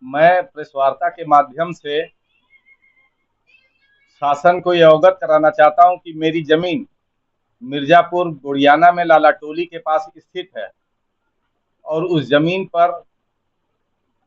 मैं प्रेस वार्ता के माध्यम से शासन को ये अवगत कराना चाहता हूं कि मेरी जमीन मिर्जापुर गुड़ियाना में लाला टोली के पास स्थित है और उस जमीन पर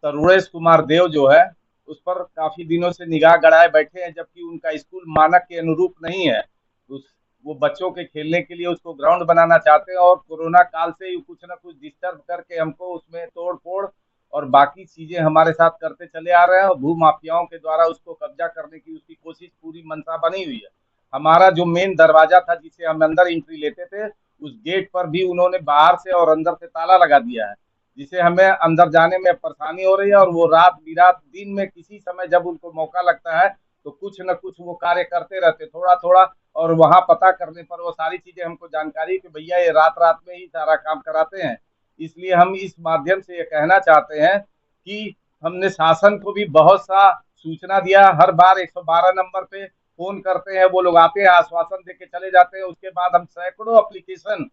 तरुणेश कुमार देव जो है उस पर काफी दिनों से निगाह गड़ाए बैठे हैं, जबकि उनका स्कूल मानक के अनुरूप नहीं है। उस वो बच्चों के खेलने के लिए उसको ग्राउंड बनाना चाहते हैं और कोरोना काल से ही कुछ ना कुछ डिस्टर्ब करके हमको उसमें तोड़ फोड़ और बाकी चीजें हमारे साथ करते चले आ रहे हैं और भू माफियाओं के द्वारा उसको कब्जा करने की उसकी कोशिश पूरी मंशा बनी हुई है। हमारा जो मेन दरवाजा था जिससे हम अंदर एंट्री लेते थे, उस गेट पर भी उन्होंने बाहर से और अंदर से ताला लगा दिया है, जिसे हमें अंदर जाने में परेशानी हो रही है। और वो रात बिरात दिन में किसी समय जब उनको मौका लगता है तो कुछ न कुछ वो कार्य करते रहते थोड़ा थोड़ा। और वहां पता करने पर वो सारी चीजें हमको जानकारी कि भैया ये रात रात में ही सारा काम कराते हैं। इसलिए हम इस माध्यम से ये कहना चाहते हैं कि हमने शासन को भी बहुत सा सूचना दिया। हर बार 112 नंबर पे फोन करते हैं, वो लोग आते हैं, आश्वासन दे के चले जाते हैं। उसके बाद हम सैकड़ों एप्लीकेशन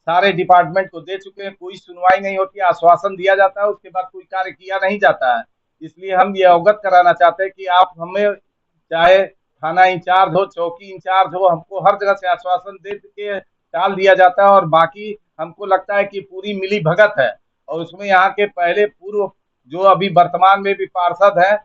सारे डिपार्टमेंट को दे चुके हैं, कोई सुनवाई नहीं होती, आश्वासन दिया जाता है, उसके बाद कोई कार्य किया नहीं जाता है। इसलिए हम ये अवगत कराना चाहते हैं कि आप हमें, चाहे थाना इंचार्ज हो, चौकी इंचार्ज हो, हमको हर जगह से आश्वासन दे के टाल दिया जाता है। और बाकी हमको लगता है कि पूरी मिली भगत है। और उसमें यहाँ के पहले पूर्व जो अभी वर्तमान में भी पार्षद हैं,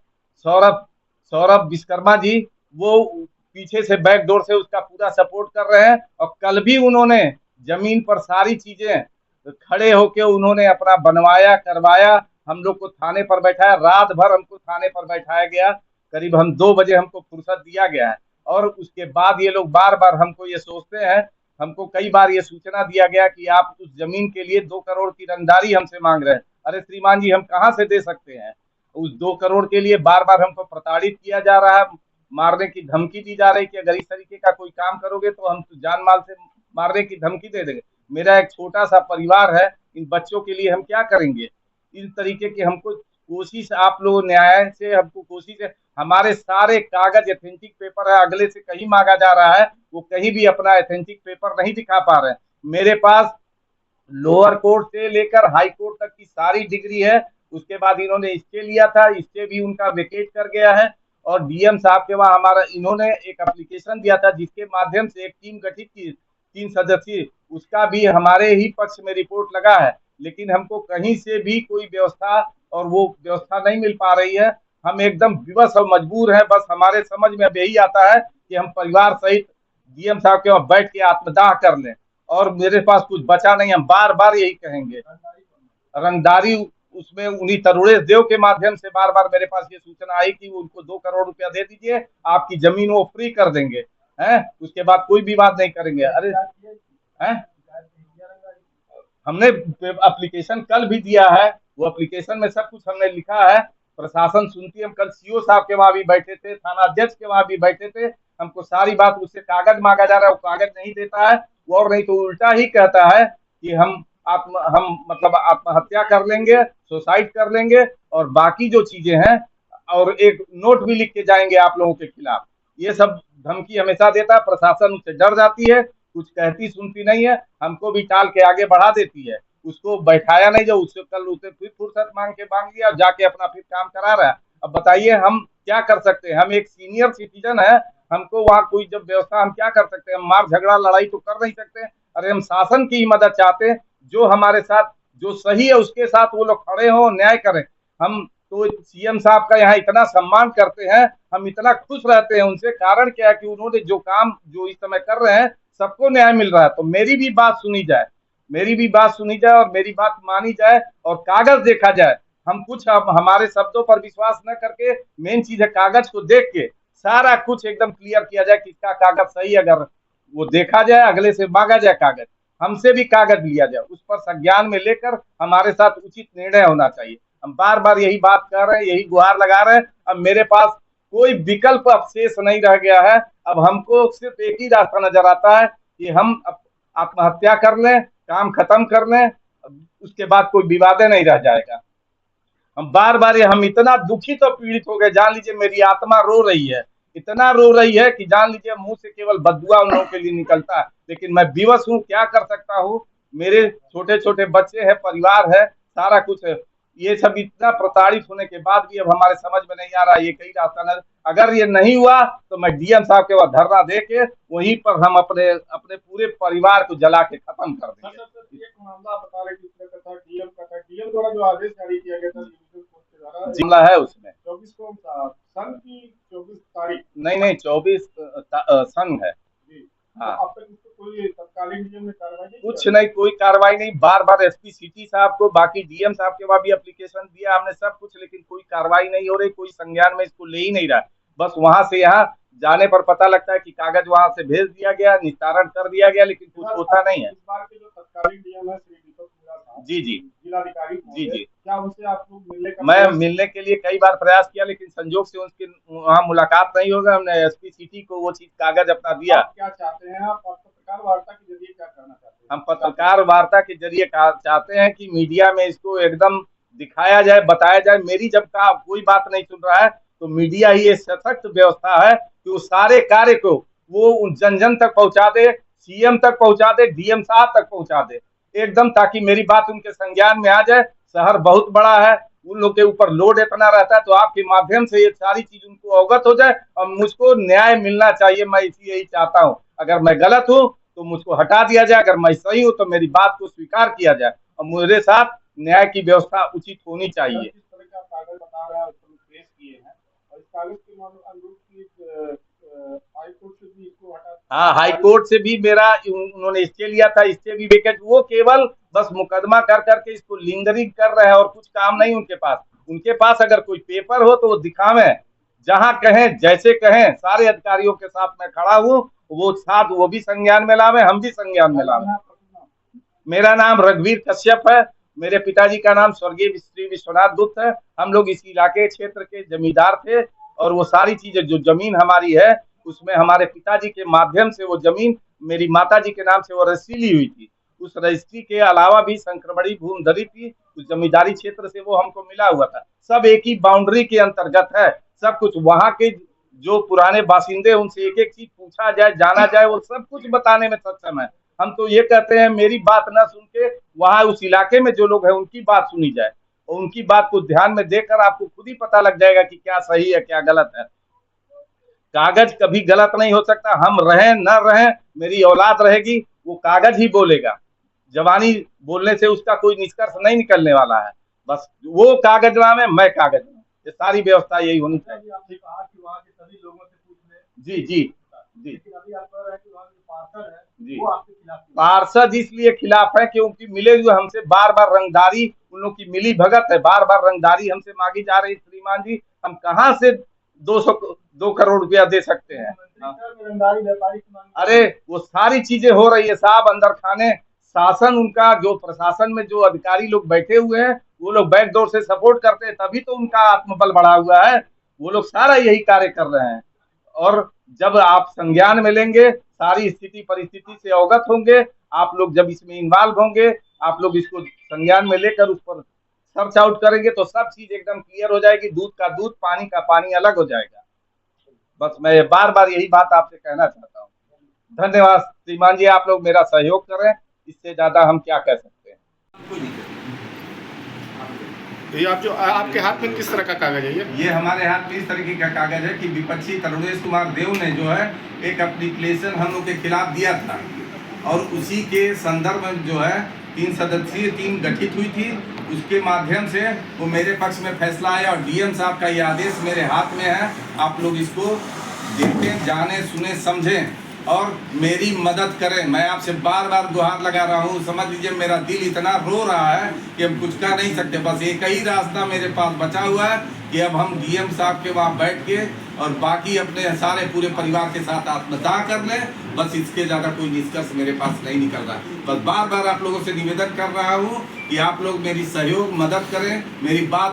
सौरभ सौरभ विश्वकर्मा जी, वो पीछे से बैकडोर से उसका पूरा सपोर्ट कर रहे हैं। और कल भी उन्होंने जमीन पर सारी चीजें खड़े होके उन्होंने अपना बनवाया करवाया, हम लोग को थाने पर बैठाया, रात भर हमको थाने पर बैठाया गया। करीब हम 2 बजे हमको फुर्सत दिया गया है। और उसके बाद ये लोग बार बार हमको ये सोचते हैं, हमको कई बार ये सूचना दिया गया कि आप उस जमीन के लिए 2 करोड़ की रंगदारी हमसे मांग रहे हैं। अरे श्रीमान जी, हम कहाँ से दे सकते हैं? उस 2 करोड़ के लिए बार बार हमको प्रताड़ित किया जा रहा है, मारने की धमकी दी जा रही है कि अगर इस तरीके का कोई काम करोगे तो हम जान माल से मारने की धमकी दे देंगे। मेरा एक छोटा सा परिवार है, इन बच्चों के लिए हम क्या करेंगे? इस तरीके की हमको कोशिश, आप लोग न्याय से हमको कोशिश है। हमारे सारे कागज एथेंटिक पेपर है, अगले से कहीं मांगा जा रहा है, वो कहीं भी अपना एथेंटिक पेपर नहीं दिखा पा रहे हैं। मेरे पास लोअर कोर्ट से लेकर हाई कोर्ट तक की सारी डिग्री है। उसके बाद इन्होंने स्टे लिया था, स्टे भी उनका वेकेट कर गया है। और डीएम साहब के वहां हमारा इन्होंने एक एप्लीकेशन दिया था जिसके माध्यम से एक टीम गठित की, 3 सदस्यीय, उसका भी हमारे ही पक्ष में रिपोर्ट लगा है। लेकिन हमको कहीं से भी कोई व्यवस्था और वो व्यवस्था नहीं मिल पा रही है। हम एकदम विवश और मजबूर हैं। बस हमारे समझ में अब यही आता है कि हम परिवार सहित डीएम साहब के वहां बैठ के आत्मदाह कर लें। और मेरे पास कुछ बचा नहीं, हम बार बार यही कहेंगे। रंगदारी उसमें उन्हीं तरुणेश देव के माध्यम से बार बार मेरे पास ये सूचना आई कि उनको 2 करोड़ रुपया दे दीजिए, आपकी जमीन वो फ्री कर देंगे, हैं, उसके बाद कोई विवाद नहीं करेंगे। अरे हैं, हमने एप्लीकेशन कल भी दिया है, वो एप्लीकेशन में सब कुछ हमने लिखा है। प्रशासन सुनती है। हम कल सीओ साहब के वहां भी बैठे थे, थाना अध्यक्ष के वहां भी बैठे थे। हमको सारी बात, उससे कागज मांगा जा रहा है, वो कागज नहीं देता है। वो और नहीं तो उल्टा ही कहता है कि हम मतलब आत्महत्या कर लेंगे, सुसाइड कर लेंगे, और बाकी जो चीजें हैं, और एक नोट भी लिख के जाएंगे आप लोगों के खिलाफ। ये सब धमकी हमेशा देता है। प्रशासन उससे डर जाती है, कुछ कहती सुनती नहीं है, हमको भी टाल के आगे बढ़ा देती है। उसको बैठाया नहीं, जो उससे कल उसे फिर फुर्सत मांग के मांग लिया, जाके अपना फिर काम करा रहा है। अब बताइए हम क्या कर सकते हैं? हम एक सीनियर सिटीजन है, हमको वहां कोई जब व्यवस्था, हम क्या कर सकते हैं? हम मार झगड़ा लड़ाई तो कर नहीं सकते। अरे हम शासन की ही मदद चाहते हैं, जो हमारे साथ जो सही है उसके साथ वो लोग खड़े हो, न्याय करें। हम तो सीएम साहब का यहाँ इतना सम्मान करते हैं, हम इतना खुश रहते हैं उनसे। कारण क्या है कि उन्होंने जो काम जो इस समय कर रहे हैं, सबको न्याय मिल रहा है। तो मेरी भी बात सुनी जाए, मेरी भी बात सुनी जाए और मेरी बात मानी जाए और कागज देखा जाए। हम कुछ अब हमारे शब्दों पर विश्वास न करके, मेन चीज है कागज को देख के सारा कुछ एकदम क्लियर किया जाए, किसका कागज सही, अगर वो देखा जाए, अगले से मांगा जाए कागज, हमसे भी कागज लिया जाए, उस पर संज्ञान में लेकर हमारे साथ उचित निर्णय होना चाहिए। हम बार बार यही बात कर रहे हैं, यही गुहार लगा रहे हैं। अब मेरे पास कोई विकल्प अवशेष नहीं रह गया है। अब हमको सिर्फ एक ही रास्ता नजर आता है कि हम आत्महत्या कर लें, काम खत्म कर लें, उसके बाद कोई विवाद नहीं रह जाएगा। हम बार बार ये, हम इतना दुखित और पीड़ित हो गए, जान लीजिए मेरी आत्मा रो रही है, इतना रो रही है कि जान लीजिए मुंह से केवल बदुआ उन लोगों के लिए निकलता है। लेकिन मैं विवश हूँ, क्या कर सकता हूँ? मेरे छोटे छोटे बच्चे हैं, परिवार है, सारा कुछ है। ये सब इतना प्रताड़ित होने के बाद भी अब हमारे समझ में नहीं आ रहा ये कई रास्ता न, अगर ये नहीं हुआ तो मैं डीएम साहब के वहां धरना दे के वहीं पर हम अपने अपने पूरे परिवार को जला के खत्म कर देंगे। एक मामला बता रहे किस तरह का था, डीएम द्वारा जो आदेश जारी किया गया था डिवीजन कोर्ट के द्वारा, जिला है उसमें 24 को सन की 24 तारीख, नहीं 24 सन है। हाँ, अब तक इसको कोई तत्कालीन डीएम ने कार्रवाई नहीं, कुछ नहीं, कोई कार्रवाई नहीं। बार बार एसपी सिटी साहब को, बाकी डीएम साहब के वहां भी एप्लीकेशन दिया हमने सब कुछ, लेकिन कोई कार्रवाई नहीं हो रही, कोई संज्ञान में इसको ले ही नहीं रहा। बस वहां से यहाँ जाने पर पता लगता है कि कागज वहां से भेज दिया गया, निस्तारण कर दिया गया, लेकिन कुछ होता नहीं है। इस बार के जो तत्कालीन डीएम है श्री दीपक मीणा साहब, जी जिलाधिकारी, जी, क्या उनसे आप लोग मिलने का? मैं मिलने के लिए कई बार प्रयास किया, लेकिन संजोग से उसकी वहाँ मुलाकात नहीं होगा। हमने एसपी सिटी को वो चीज कागज अपना दिया। आप क्या चाहते हैं, आप पत्रकार वार्ता के जरिए क्या करना चाहते हैं? हम पत्रकार वार्ता के जरिए चाहते हैं कि मीडिया में इसको एकदम दिखाया जाए, बताया जाए। मेरी जब का कोई बात नहीं सुन रहा है तो मीडिया ही एक सशक्त व्यवस्था है कि उस सारे कार्य को वो जन जन तक पहुंचा दे, सीएम तक पहुंचा दे, डीएम साहब तक पहुंचा दे एकदम, ताकि मेरी बात उनके संज्ञान में आ जाए। शहर बहुत बड़ा है, उन लोग के ऊपर लोड इतना रहता है, तो आपके माध्यम से ये सारी चीज उनको अवगत हो जाए और मुझको न्याय मिलना चाहिए। मैं यही चाहता हूँ, अगर मैं गलत हूँ तो मुझको हटा दिया जाए, अगर मैं सही हूँ तो मेरी बात को स्वीकार किया जाए और मेरे साथ न्याय की व्यवस्था उचित होनी चाहिए। किस तरह का कागज बता रहा है पेश किए हैं, और इस कागज के अनुरूप हाईकोर्ट से भी इसको हटा, हाँ, हाईकोर्ट से भी मेरा उन्होंने स्टे लिया था, स्टे भी वेकेट। वो केवल बस मुकदमा कर करके इसको लिंगरिंग कर रहे हैं और कुछ काम नहीं उनके पास। उनके पास अगर कोई पेपर हो तो वो दिखावे, जहां कहें जैसे कहें, सारे अधिकारियों के साथ मैं खड़ा हूँ, वो साथ वो भी संज्ञान में लावे, हम भी संज्ञान में लावे। मेरा नाम रघुवीर कश्यप है, मेरे पिताजी का नाम स्वर्गीय श्री विश्वनाथ गुप्त है। हम लोग इस इलाके क्षेत्र के जमींदार थे और वो सारी चीजें जो जमीन हमारी है उसमें हमारे पिताजी के माध्यम से वो जमीन मेरी माताजी के नाम से वो रजिस्ट्री ली हुई थी। उस रजिस्ट्री के अलावा भी संक्रमणी भूमि धरी थी, उस जमींदारी क्षेत्र से वो हमको मिला हुआ था। सब एक ही बाउंड्री के अंतर्गत है सब कुछ। वहां के जो पुराने बासिंदे उनसे एक एक चीज पूछा जाए, जाना जाए, वो सब कुछ बताने में सक्षम है। हम तो ये कहते हैं मेरी बात न सुन के वहां उस इलाके में जो लोग हैं उनकी बात सुनी जाए, और उनकी बात को ध्यान में देकर आपको खुद ही पता लग जाएगा कि क्या सही है क्या गलत है। कागज कभी गलत नहीं हो सकता, हम रहें न रहें, मेरी औलाद रहेगी, वो कागज ही बोलेगा। जवानी बोलने से उसका कोई निष्कर्ष नहीं निकलने वाला है। बस वो कागजनामे, मैं कागजनामे, ये सारी व्यवस्था यही होनी चाहिए। आपने कहा कि वहाँ के सभी लोगों से पूछ लें। जी जी जी, लेकिन अभी आप कह रहे हैं कि वहाँ के पार्षद है जी, वो आपके खिलाफ है। पार्षद इसलिए खिलाफ है क्योंकि मिले हुए हमसे बार बार रंगदारी, उन लोग की मिली भगत है, बार बार रंगदारी हमसे मांगी जा रही। श्रीमान जी, हम कहाँ से 2 करोड़ रुपया दे सकते हैं? अरे वो सारी चीजें हो रही है साहब अंदर खाने। शासन उनका जो प्रशासन में जो अधिकारी लोग बैठे हुए हैं वो लोग बैकडोर से सपोर्ट करते हैं, तभी तो उनका आत्मबल बढ़ा हुआ है। वो लोग सारा यही कार्य कर रहे हैं। और जब आप संज्ञान में लेंगे, सारी स्थिति परिस्थिति से अवगत होंगे, आप लोग जब इसमें इन्वॉल्व होंगे, आप लोग इसको संज्ञान में लेकर उस पर सर्च आउट करेंगे तो सब चीज एकदम क्लियर हो जाएगी। दूध का दूध, पानी का पानी अलग हो जाएगा। बस मैं बार बार यही बात आपसे कहना चाहता हूँ। धन्यवाद श्रीमान जी, आप लोग मेरा सहयोग करें, इससे ज्यादा हम क्या कह सकते हैं। ये आप जो आपके हाथ में किस तरह का कागज है? ये हमारे हाथ में इस तरीके का कागज है कि विपक्षी तरुणेश कुमार देव ने जो है एक एप्लीकेशन हम लोग के खिलाफ दिया था, और उसी के संदर्भ में जो है 3 सदस्यीय टीम गठित हुई थी। उसके माध्यम से वो मेरे पक्ष में फैसला आया और डीएम साहब का ये आदेश मेरे हाथ में है। आप लोग इसको देखें, जाने सुने समझें और मेरी मदद करें। मैं आपसे बार बार गुहार लगा रहा हूँ। समझ लीजिए मेरा दिल इतना रो रहा है कि हम कुछ कर नहीं सकते। बस एक ही रास्ता मेरे पास बचा हुआ है कि अब हम डीएम साहब के वहाँ बैठ के और बाकी अपने सारे पूरे परिवार के साथ आत्मदाह कर लें। बस इसके ज़्यादा कोई निष्कर्ष मेरे पास नहीं निकल रहा। बस बार बार आप लोगों से निवेदन कर रहा हूँ कि आप लोग मेरी सहयोग मदद करें, मेरी बात